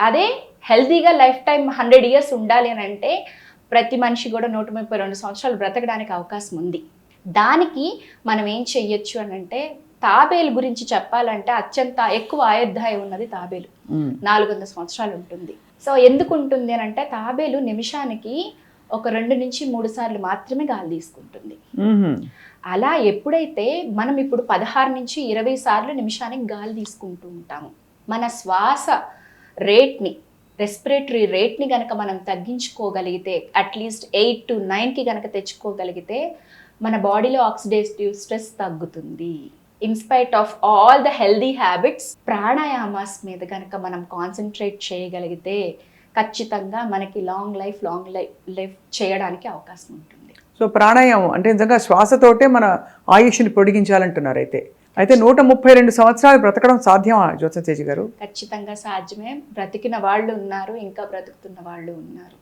అదే హెల్తీగా life time 100 years ఉండాలి అని అంటే ప్రతి మనిషి కూడా 132 సంవత్సరాలు బ్రతకడానికి అవకాశం ఉంది. దానికి మనం ఏం చెయ్యొచ్చు అని అంటే, తాబేలు గురించి చెప్పాలంటే అత్యంత ఎక్కువ ఆయుర్దాయం ఉన్నది తాబేలు. 400 సంవత్సరాలు ఉంటుంది. సో ఎందుకు ఉంటుంది అని అంటే, తాబేలు నిమిషానికి ఒక 2 నుంచి 3 సార్లు మాత్రమే గాలి తీసుకుంటుంది. అలా ఎప్పుడైతే మనం ఇప్పుడు 16 నుంచి 20 సార్లు నిమిషానికి గాలి తీసుకుంటూ ఉంటాము, మన శ్వాస రేట్ని, రెస్పిరేటరీ రేట్ని కనుక మనం తగ్గించుకోగలిగితే, అట్లీస్ట్ 8 to 9కి కనుక తెచ్చుకోగలిగితే మన బాడీలో ఆక్సిడేటివ్ స్ట్రెస్ తగ్గుతుంది. In spite of all the healthy habits, pranayamas మీద కనుక మనం కాన్సన్ట్రేట్ చేయగలిగితే ఖచ్చితంగా మనకి లాంగ్ లైఫ్ చేయడానికి అవకాశం ఉంటుంది. సో ప్రాణాయామం అంటే నిజంగా శ్వాసతోటే మన ఆయుష్ని పొడిగించాలంటున్నారు. అయితే 132 సంవత్సరాలు బ్రతకడం సాధ్యమా జ్యోత్స్న తేజ గారు? ఖచ్చితంగా సాధ్యమే. బ్రతికిన వాళ్ళు ఉన్నారు, ఇంకా బ్రతుకుతున్న వాళ్ళు ఉన్నారు.